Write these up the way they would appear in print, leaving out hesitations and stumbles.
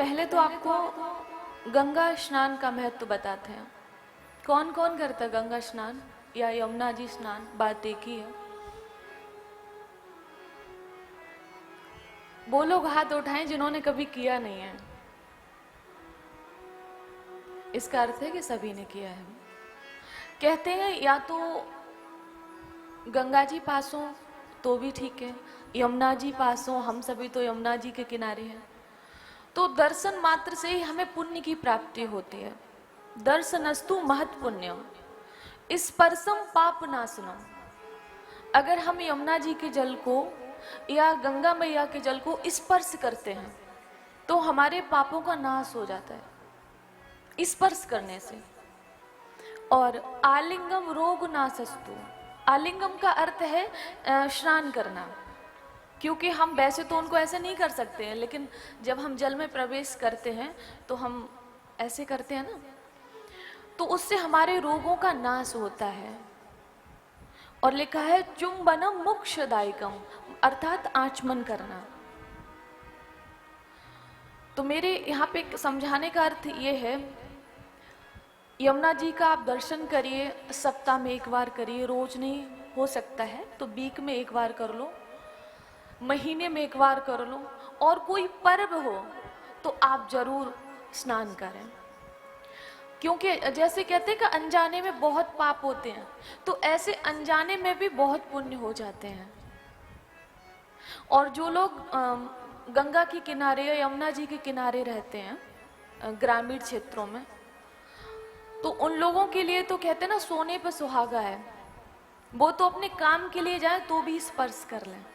पहले तो आपको गंगा स्नान का महत्व बताते हैं। कौन कौन करता है गंगा स्नान या यमुना जी स्नान? बात एक ही है। वो लोग हाथ उठाएं जिन्होंने कभी किया नहीं है। इसका अर्थ है कि सभी ने किया है। कहते हैं या तो गंगा जी पास हो तो भी ठीक है, यमुना जी पास हो, हम सभी तो यमुना जी के किनारे हैं, तो दर्शन मात्र से ही हमें पुण्य की प्राप्ति होती है। दर्शनस्तु महत् पुण्यम स्पर्शम पाप नाशनम। अगर हम यमुना जी के जल को या गंगा मैया के जल को स्पर्श करते हैं तो हमारे पापों का नाश हो जाता है स्पर्श करने से। और आलिंगम रोग नाशस्तु, आलिंगम का अर्थ है स्नान करना, क्योंकि हम वैसे तो उनको ऐसे नहीं कर सकते हैं, लेकिन जब हम जल में प्रवेश करते हैं तो हम ऐसे करते हैं ना, तो उससे हमारे रोगों का नाश होता है। और लिखा है चुंबनम मोक्षदायकम, अर्थात आचमन करना। तो मेरे यहाँ पे समझाने का अर्थ ये है, यमुना जी का आप दर्शन करिए, सप्ताह में एक बार करिए, रोज नहीं हो सकता है तो वीक में एक बार कर लो, महीने में एक बार कर लो, और कोई पर्व हो तो आप जरूर स्नान करें। क्योंकि जैसे कहते हैं कि अनजाने में बहुत पाप होते हैं, तो ऐसे अनजाने में भी बहुत पुण्य हो जाते हैं। और जो लोग गंगा के किनारे या यमुना जी के किनारे रहते हैं ग्रामीण क्षेत्रों में, तो उन लोगों के लिए तो कहते हैं ना सोने पर सुहागा है, वो तो अपने काम के लिए जाए तो भी स्पर्श कर लें।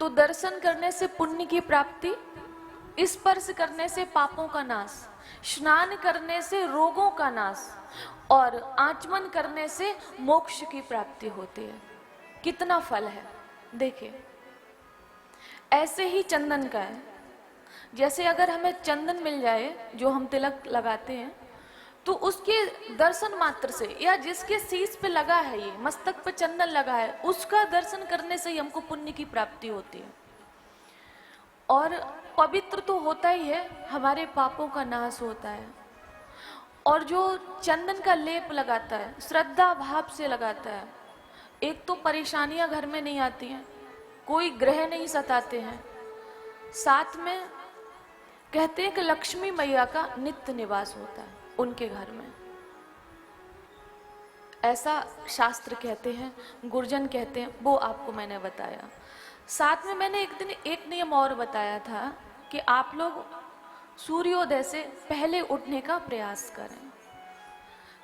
तो दर्शन करने से पुण्य की प्राप्ति, स्पर्श करने से पापों का नाश, स्नान करने से रोगों का नाश, और आचमन करने से मोक्ष की प्राप्ति होती है। कितना फल है देखिए। ऐसे ही चंदन का है, जैसे अगर हमें चंदन मिल जाए जो हम तिलक लगाते हैं, तो उसके दर्शन मात्र से, या जिसके शीश पे लगा है, ये मस्तक पे चंदन लगा है, उसका दर्शन करने से ही हमको पुण्य की प्राप्ति होती है। और पवित्र तो होता ही है, हमारे पापों का नाश होता है। और जो चंदन का लेप लगाता है, श्रद्धा भाव से लगाता है, एक तो परेशानियां घर में नहीं आती हैं, कोई ग्रह नहीं सताते हैं, साथ में कहते हैं कि लक्ष्मी मैया का नित्य निवास होता है उनके घर में। ऐसा शास्त्र कहते हैं, गुरजन कहते हैं, वो आपको मैंने बताया। साथ में मैंने एक दिन एक नियम और बताया था कि आप लोग सूर्योदय से पहले उठने का प्रयास करें।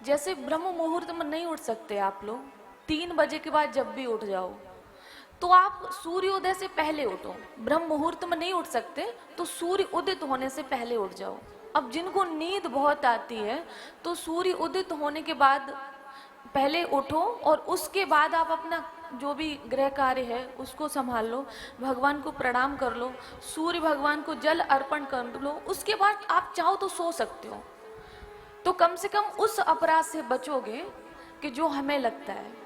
जैसे ब्रह्म मुहूर्त में नहीं उठ सकते आप लोग, 3 बजे के बाद जब भी उठ जाओ, तो आप सूर्योदय से पहले उठो। ब्रह्म मुहूर्त में नहीं उठ सकते तो सूर्य उदित होने से पहले उठ जाओ। अब जिनको नींद बहुत आती है तो सूर्य उदित होने के बाद पहले उठो, और उसके बाद आप अपना जो भी गृह कार्य है उसको संभाल लो, भगवान को प्रणाम कर लो, सूर्य भगवान को जल अर्पण कर लो, उसके बाद आप चाहो तो सो सकते हो। तो कम से कम उस अपराध से बचोगे कि जो हमें लगता है।